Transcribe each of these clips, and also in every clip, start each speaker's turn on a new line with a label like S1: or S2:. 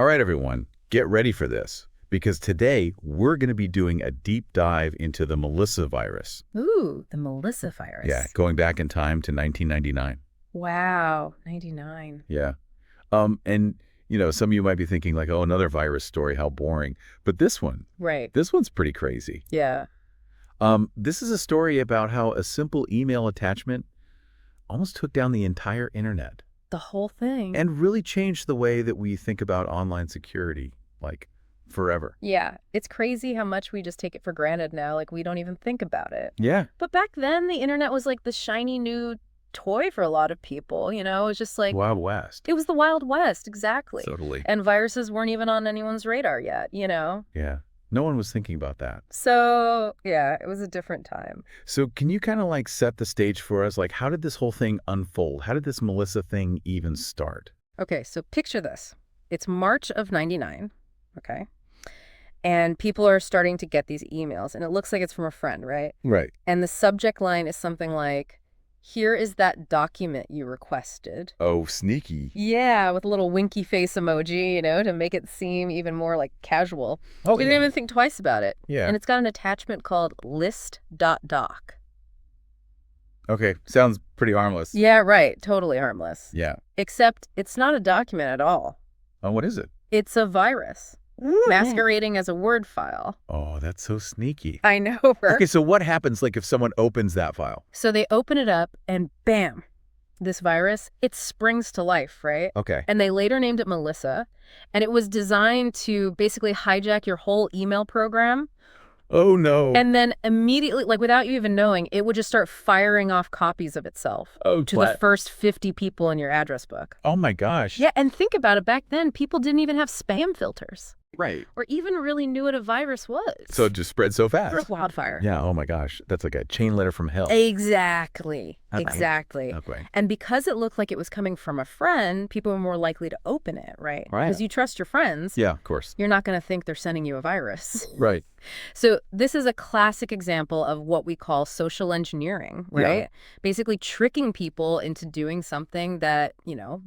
S1: All right, everyone, get ready for this, because today we're going to be doing a deep dive into the Melissa virus.
S2: Ooh, the Melissa virus.
S1: Yeah, going back in time to 1999.
S2: Wow, 99.
S1: Yeah. And, some of you might be thinking like, oh, another virus story, how boring. But
S2: Right.
S1: this one's pretty crazy.
S2: Yeah.
S1: This is a story about how a simple email attachment almost took down the entire internet.
S2: The whole thing.
S1: And really changed the way that we think about online security, like, forever.
S2: Yeah, it's crazy how much we just take it for granted now. Like, we don't even think about it.
S1: Yeah.
S2: But back then, the internet was like the shiny new toy for a lot of people, It was just like...
S1: Wild West.
S2: It was the Wild West, exactly.
S1: Totally.
S2: And viruses weren't even on anyone's radar yet,
S1: Yeah. No one was thinking about that.
S2: So, yeah, it was a different time.
S1: So can you kind of like set the stage for us? Like, how did this whole thing unfold? How did this Melissa thing even start?
S2: Okay, so picture this. It's March of 99, okay? And people are starting to get these emails, and it looks like it's from a friend, right?
S1: Right.
S2: And the subject line is something like, "Here is that document you requested."
S1: Oh, sneaky.
S2: Yeah, with a little winky face emoji, to make it seem even more like casual.
S1: Oh,
S2: We didn't even think twice about it.
S1: Yeah.
S2: And it's got an attachment called list.doc.
S1: Okay. Sounds pretty harmless.
S2: Yeah, right. Totally harmless.
S1: Yeah.
S2: Except it's not a document at all.
S1: Oh, what is it?
S2: It's a virus masquerading as a Word file.
S1: Oh, that's so sneaky.
S2: I know, right?
S1: Okay, so what happens like if someone opens that file?
S2: So they open it up and bam, this virus, it springs to life, right?
S1: Okay.
S2: And they later named it Melissa. And it was designed to basically hijack your whole email program.
S1: Oh, no.
S2: And then immediately, like without you even knowing, it would just start firing off copies of itself to the first 50 people in your address book.
S1: Oh, my gosh.
S2: Yeah, and think about it. Back then, people didn't even have spam filters.
S1: Right.
S2: Or even really knew what a virus was.
S1: So it just spread so fast.
S2: Like wildfire.
S1: Yeah, oh my gosh. That's like a chain letter from hell.
S2: Exactly.
S1: Okay.
S2: Exactly.
S1: Okay.
S2: And because it looked like it was coming from a friend, people were more likely to open it, right?
S1: Right.
S2: Because you trust your friends.
S1: Yeah, of course.
S2: You're not going to think they're sending you a virus.
S1: Right.
S2: So this is a classic example of what we call social engineering, right?
S1: Yeah.
S2: Basically tricking people into doing something that,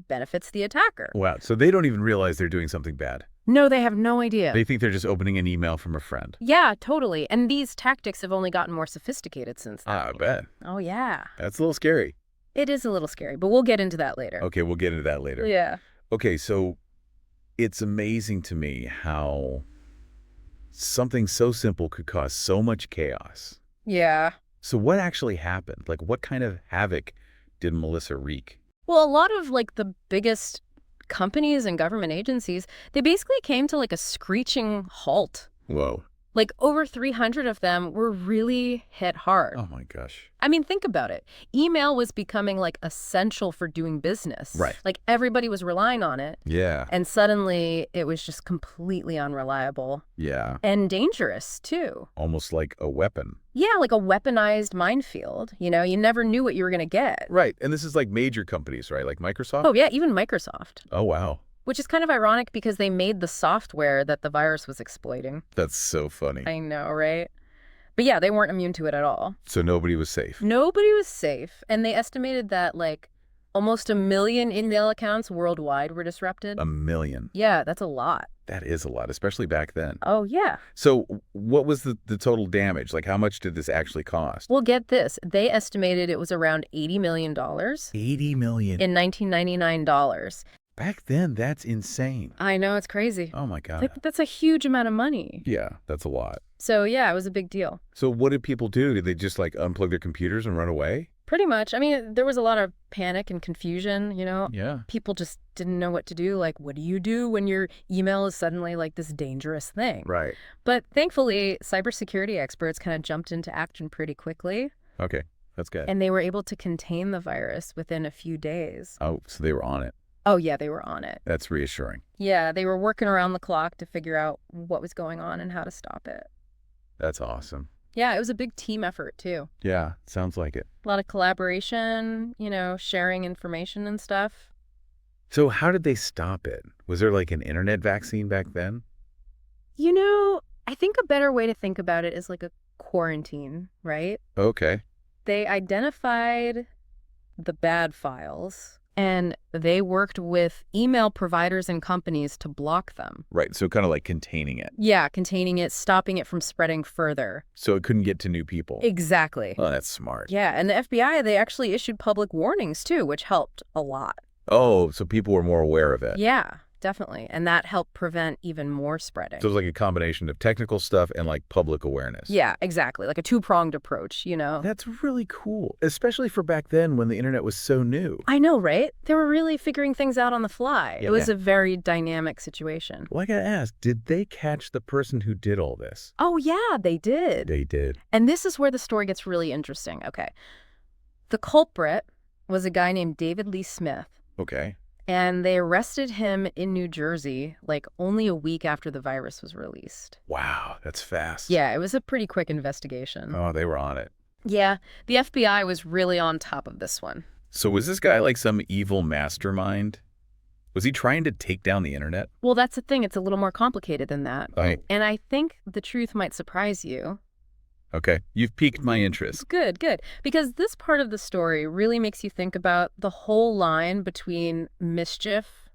S2: benefits the attacker.
S1: Wow. So they don't even realize they're doing something bad.
S2: No, they have no idea.
S1: They think they're just opening an email from a friend.
S2: Yeah, totally. And these tactics have only gotten more sophisticated since then.
S1: I bet.
S2: Oh, yeah.
S1: That's a little scary.
S2: It is a little scary, but we'll get into that later.
S1: Okay, we'll get into that later.
S2: Yeah.
S1: Okay, so it's amazing to me how something so simple could cause so much chaos.
S2: Yeah.
S1: So what actually happened? Like, what kind of havoc did Melissa wreak?
S2: Well, a lot of the biggest companies and government agencies, they basically came to a screeching halt.
S1: Whoa.
S2: Over 300 of them were really hit hard.
S1: Oh my gosh.
S2: I mean, think about it. Email was becoming essential for doing business.
S1: Right.
S2: Everybody was relying on it.
S1: Yeah.
S2: And suddenly it was just completely unreliable.
S1: Yeah.
S2: And dangerous too.
S1: Almost like a weapon.
S2: Yeah, like a weaponized minefield. You never knew what you were going to get.
S1: Right. And this is like major companies, right? Like Microsoft?
S2: Oh, yeah, even Microsoft.
S1: Oh, wow.
S2: Which is kind of ironic because they made the software that the virus was exploiting.
S1: That's so funny.
S2: I know, right? But yeah, they weren't immune to it at all.
S1: So nobody was safe.
S2: Nobody was safe. And they estimated that almost 1 million email accounts worldwide were disrupted.
S1: 1 million.
S2: Yeah, that's a lot.
S1: That is a lot, especially back then.
S2: Oh, yeah.
S1: So what was the total damage? Like, how much did this actually cost?
S2: Well, get this. They estimated it was around $80 million.
S1: $80 million.
S2: In 1999 dollars.
S1: Back then, that's insane.
S2: I know, it's crazy.
S1: Oh, my God.
S2: That's a huge amount of money.
S1: Yeah, that's a lot.
S2: So, yeah, it was a big deal.
S1: So what did people do? Did they just, unplug their computers and run away?
S2: Pretty much. I mean, there was a lot of panic and confusion,
S1: Yeah.
S2: People just didn't know what to do. What do you do when your email is suddenly this dangerous thing?
S1: Right.
S2: But thankfully, cybersecurity experts kind of jumped into action pretty quickly.
S1: Okay, that's good.
S2: And they were able to contain the virus within a few days.
S1: Oh, so they were on it.
S2: Oh, yeah, they were on it.
S1: That's reassuring.
S2: Yeah, they were working around the clock to figure out what was going on and how to stop it.
S1: That's awesome.
S2: Yeah, it was a big team effort, too.
S1: Yeah, sounds like it.
S2: A lot of collaboration, sharing information and stuff.
S1: So how did they stop it? Was there an internet vaccine back then?
S2: I think a better way to think about it is a quarantine, right?
S1: Okay.
S2: They identified the bad files And they worked with email providers and companies to block them.
S1: Right, so kind of like containing it.
S2: Yeah, containing it, stopping it from spreading further.
S1: So it couldn't get to new people.
S2: Exactly.
S1: Oh, that's smart.
S2: Yeah, and the FBI, they actually issued public warnings too, which helped a lot.
S1: Oh, so people were more aware of it.
S2: Yeah, definitely. And that helped prevent even more spreading.
S1: So it was like a combination of technical stuff and like public awareness.
S2: Yeah, exactly. Like a two-pronged approach, you know?
S1: That's really cool, especially for back then when the internet was so new.
S2: I know, right? They were really figuring things out on the fly.
S1: Yeah.
S2: It was a very dynamic situation.
S1: Well, I gotta ask, did they catch the person who did all this?
S2: Oh, yeah, they did.
S1: They did.
S2: And this is where the story gets really interesting. Okay. The culprit was a guy named David Lee Smith.
S1: Okay.
S2: And they arrested him in New Jersey, like only a week after the virus was released.
S1: Wow, that's fast.
S2: Yeah, it was a pretty quick investigation.
S1: Oh, they were on it.
S2: Yeah, the FBI was really on top of this one.
S1: So was this guy like some evil mastermind? Was he trying to take down the internet?
S2: Well, that's the thing. It's a little more complicated than that.
S1: Right.
S2: And I think the truth might surprise you.
S1: Okay, you've piqued my interest.
S2: Good, good. Because this part of the story really makes you think about the whole line between mischief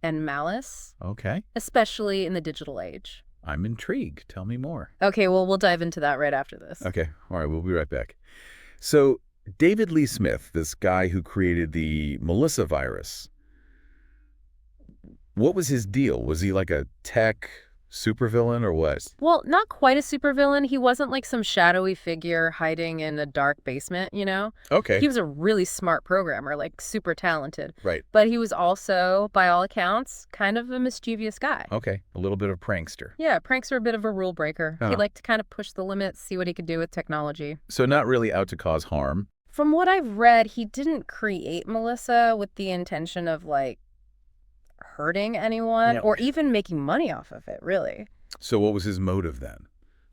S2: and malice,
S1: Okay,
S2: especially in the digital age.
S1: I'm intrigued. Tell me more.
S2: Okay, well, we'll dive into that right after this.
S1: Okay, all right, we'll be right back. So David Lee Smith, this guy who created the Melissa virus, what was his deal? Was he like a tech supervillain or what?
S2: Well, not quite a supervillain. He wasn't like some shadowy figure hiding in a dark basement, you know?
S1: Okay,
S2: He was a really smart programmer, like super talented.
S1: right.
S2: But he was also, by all accounts, kind of a mischievous guy.
S1: Okay, a little bit of prankster.
S2: Yeah, pranks are a bit of a rule breaker.
S1: Huh.
S2: He liked to kind of push the limits, see what he could do with technology.
S1: So not really out to cause harm.
S2: From what I've read, he didn't create Melissa with the intention of, like, hurting anyone
S1: No.
S2: or even making money off of it, really.
S1: So what was his motive then?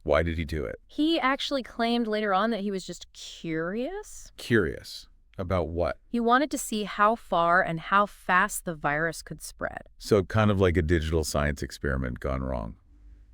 S1: Why did he do it?
S2: He actually claimed later on that he was just curious.
S1: Curious. About what?
S2: He wanted to see how far and how fast the virus could spread.
S1: So kind of like a digital science experiment gone wrong.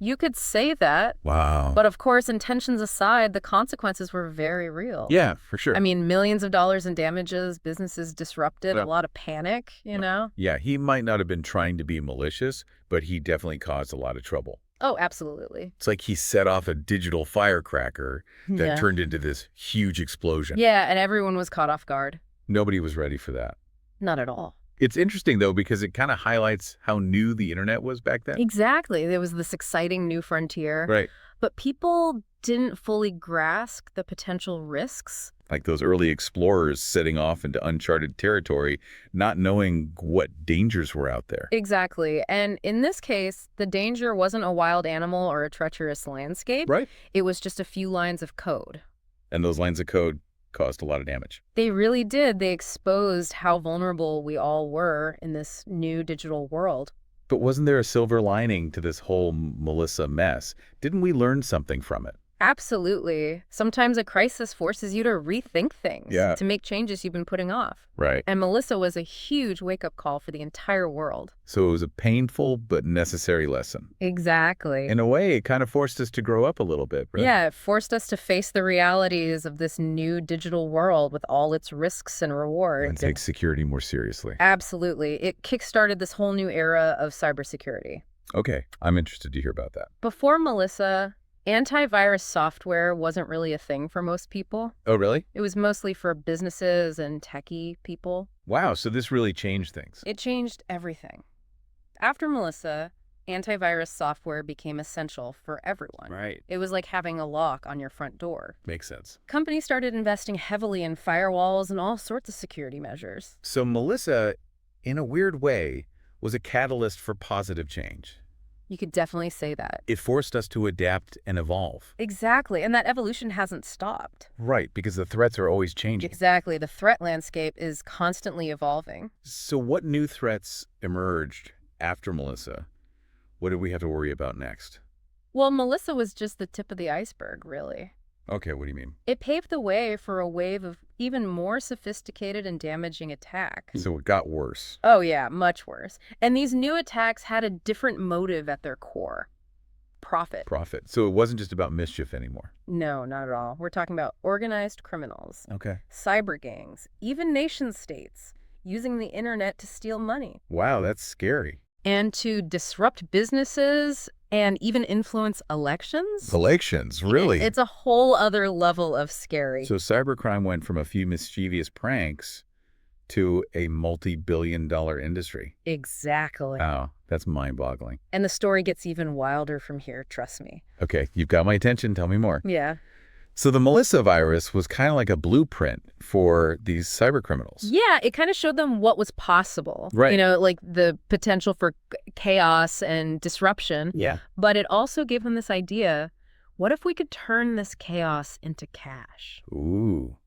S2: You could say that,
S1: Wow.
S2: but of course, intentions aside, the consequences were very real.
S1: Yeah, for sure.
S2: I mean, millions of dollars in damages, businesses disrupted,
S1: Yeah.
S2: a lot of panic, you know?
S1: Yeah, he might not have been trying to be malicious, but he definitely caused a lot of trouble.
S2: Oh, absolutely.
S1: It's like he set off a digital firecracker that
S2: Yeah.
S1: turned into this huge explosion.
S2: Yeah, and everyone was caught off guard.
S1: Nobody was ready for that.
S2: Not at all.
S1: It's interesting, though, because it kind of highlights how new the internet was back then.
S2: Exactly. There was this exciting new frontier.
S1: Right.
S2: But people didn't fully grasp the potential risks.
S1: Like those early explorers setting off into uncharted territory, not knowing what dangers were out there.
S2: Exactly. And in this case, the danger wasn't a wild animal or a treacherous landscape.
S1: Right.
S2: It was just a few lines of code.
S1: And those lines of code caused a lot of damage.
S2: They really did. They exposed how vulnerable we all were in this new digital world.
S1: But wasn't there a silver lining to this whole Melissa mess? Didn't we learn something from it?
S2: Absolutely. Sometimes a crisis forces you to rethink things,
S1: Yeah.
S2: to make changes you've been putting off.
S1: Right.
S2: And Melissa was a huge wake-up call for the entire world.
S1: So it was a painful but necessary lesson.
S2: Exactly.
S1: In a way, it kind of forced us to grow up a little bit, right?
S2: Yeah, it forced us to face the realities of this new digital world with all its risks and rewards.
S1: And take security more seriously.
S2: Absolutely. It kickstarted this whole new era of cybersecurity.
S1: Okay, I'm interested to hear about that.
S2: Before Melissa, antivirus software wasn't really a thing for most people.
S1: Oh, really?
S2: It was mostly for businesses and techie people.
S1: Wow, so this really changed things.
S2: It changed everything. After Melissa, antivirus software became essential for everyone.
S1: Right.
S2: It was like having a lock on your front door.
S1: Makes sense.
S2: Companies started investing heavily in firewalls and all sorts of security measures.
S1: So Melissa, in a weird way, was a catalyst for positive change.
S2: You could definitely say that.
S1: It forced us to adapt and evolve.
S2: Exactly, and that evolution hasn't stopped.
S1: Right, because the threats are always changing.
S2: Exactly, the threat landscape is constantly evolving.
S1: So what new threats emerged after Melissa? What did we have to worry about next?
S2: Well, Melissa was just the tip of the iceberg, really.
S1: Okay, what do you mean?
S2: It paved the way for a wave of even more sophisticated and damaging attacks.
S1: So it got worse.
S2: Oh yeah, much worse. And these new attacks had a different motive at their core. Profit.
S1: Profit. So it wasn't just about mischief anymore.
S2: No, not at all. We're talking about organized criminals,
S1: Okay.
S2: cyber gangs, even nation states. using the internet to steal money
S1: Wow, that's scary.
S2: and to disrupt businesses and even influence elections.
S1: Elections, really?
S2: It's a whole other level of scary.
S1: So cybercrime went from a few mischievous pranks to a multi-billion-dollar industry.
S2: Exactly.
S1: Wow, that's mind-boggling.
S2: And the story gets even wilder from here, trust me.
S1: Okay, you've got my attention. Tell me more.
S2: Yeah.
S1: So the Melissa virus was kind of like a blueprint for these cybercriminals.
S2: Yeah, it kind of showed them what was possible.
S1: Right.
S2: You know, like the potential for chaos and disruption.
S1: Yeah.
S2: But it also gave them this idea, what if we could turn this chaos into cash?
S1: Ooh.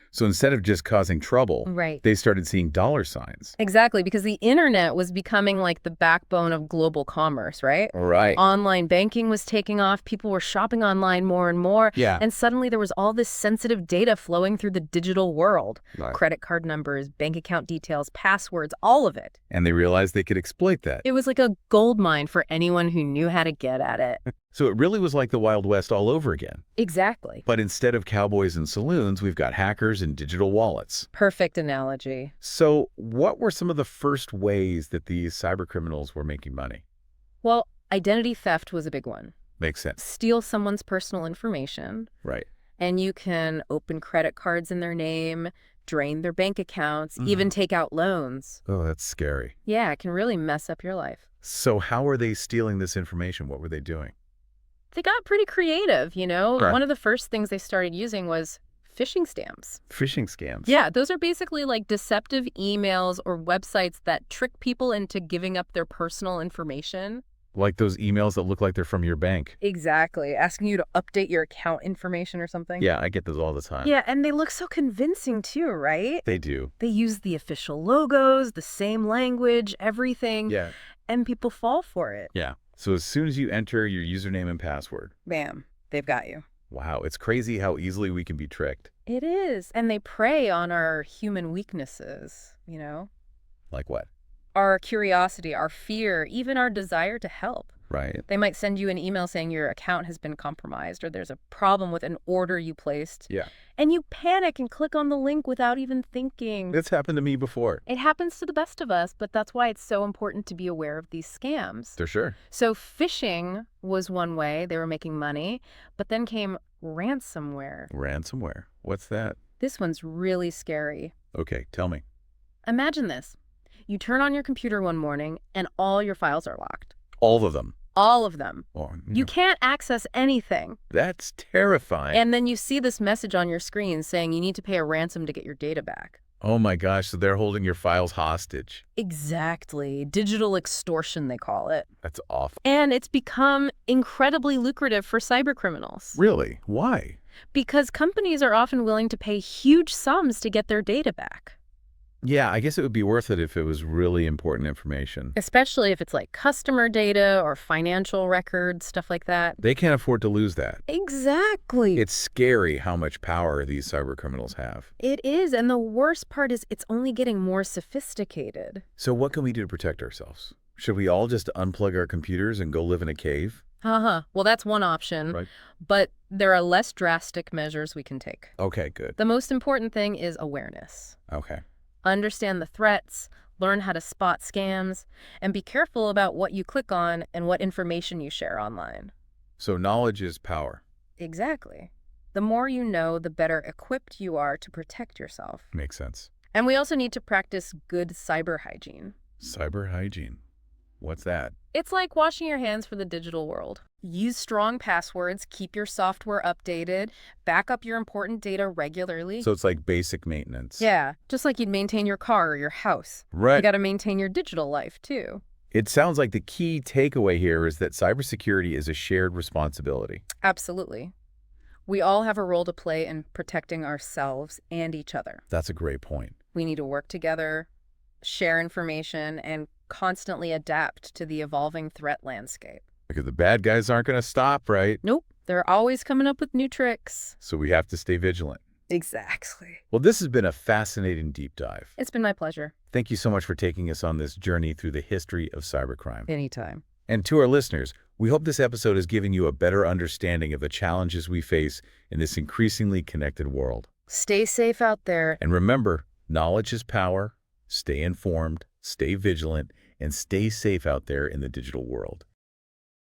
S1: So instead of just causing trouble,
S2: Right.
S1: they started seeing dollar signs.
S2: Exactly, because the internet was becoming like the backbone of global commerce, right?
S1: Right.
S2: Online banking was taking off. People were shopping online more and more.
S1: Yeah.
S2: And suddenly there was all this sensitive data flowing through the digital world.
S1: Right.
S2: Credit card numbers, bank account details, passwords, all of it.
S1: And they realized they could exploit that.
S2: It was like a gold mine for anyone who knew how to get at it.
S1: So it really was like the Wild West all over again.
S2: Exactly.
S1: But instead of cowboys and saloons, we've got hackers and digital wallets.
S2: Perfect analogy.
S1: So what were some of the first ways that these cybercriminals were making money?
S2: Well, identity theft was a big one.
S1: Makes sense.
S2: Steal someone's personal information,
S1: Right.
S2: and you can open credit cards in their name, drain their bank accounts, even take out loans.
S1: Oh, that's scary.
S2: Yeah, it can really mess up your life.
S1: So how are they stealing this information? What were they doing?
S2: They got pretty creative, you know?
S1: Right.
S2: One of the first things they started using was phishing scams.
S1: Phishing scams.
S2: Yeah, those are basically like deceptive emails or websites that trick people into giving up their personal information.
S1: Like those emails that look like they're from your bank.
S2: Exactly. Asking you to update your account information or something.
S1: Yeah, I get those all the time.
S2: Yeah, and they look so convincing too, right?
S1: They do.
S2: They use the official logos, the same language, everything,
S1: Yeah.
S2: and people fall for it.
S1: Yeah. So as soon as you enter your username and password,
S2: Bam, they've got you.
S1: wow, it's crazy how easily we can be tricked.
S2: It is. And they prey on our human weaknesses, you know?
S1: Like what?
S2: Our curiosity, our fear, even our desire to help.
S1: Right.
S2: They might send you an email saying your account has been compromised or there's a problem with an order you placed.
S1: Yeah.
S2: And you panic and click on the link without even thinking.
S1: It's happened to me before.
S2: It happens to the best of us, but that's why it's so important to be aware of these scams.
S1: For sure.
S2: So phishing was one way they were making money, but then came ransomware.
S1: Ransomware. What's that?
S2: This one's really scary.
S1: Okay, tell me.
S2: Imagine this. You turn on your computer one morning and all your files are locked.
S1: All of them.
S2: All of them.
S1: Oh,
S2: You can't access anything.
S1: that's terrifying.
S2: And then you see this message on your screen saying you need to pay a ransom to get your data back.
S1: Oh my gosh, so they're holding your files hostage.
S2: Exactly. Digital extortion, they call it.
S1: That's awful.
S2: And it's become incredibly lucrative for cybercriminals.
S1: Really? Why?
S2: Because companies are often willing to pay huge sums to get their data back.
S1: Yeah, I guess it would be worth it if it was really important information.
S2: Especially if it's like customer data or financial records, stuff like that.
S1: They can't afford to lose that.
S2: Exactly.
S1: It's scary how much power these cybercriminals have.
S2: It is. And the worst part is it's only getting more sophisticated.
S1: So what can we do to protect ourselves? Should we all just unplug our computers and go live in a cave?
S2: Well, that's one option.
S1: Right.
S2: But there are less drastic measures we can take.
S1: Okay, good.
S2: The most important thing is awareness.
S1: Okay.
S2: Understand the threats, learn how to spot scams, and be careful about what you click on and what information you share online.
S1: So knowledge is power.
S2: Exactly. The more you know, the better equipped you are to protect yourself.
S1: Makes sense.
S2: And we also need to practice good cyber hygiene.
S1: Cyber hygiene. What's that?
S2: It's like washing your hands for the digital world. Use strong passwords, keep your software updated, back up your important data regularly.
S1: So it's like basic maintenance.
S2: Yeah, just like you'd maintain your car or your house. You
S1: Right.
S2: got to maintain your digital life, too.
S1: It sounds like the key takeaway here is that cybersecurity is a shared responsibility.
S2: Absolutely. We all have a role to play in protecting ourselves and each other.
S1: That's a great point.
S2: We need to work together, share information, and constantly adapt to the evolving threat landscape.
S1: Because the bad guys aren't going to stop, right?
S2: Nope, they're always coming up with new tricks.
S1: So we have to stay vigilant.
S2: Exactly.
S1: Well, this has been a fascinating deep dive.
S2: It's been my pleasure.
S1: Thank you so much for taking us on this journey through the history of cybercrime.
S2: Anytime.
S1: And to our listeners, we hope this episode has given you a better understanding of the challenges we face in this increasingly connected world.
S2: Stay safe out there.
S1: And remember, knowledge is power, Stay informed, stay vigilant, and stay safe out there in the digital world.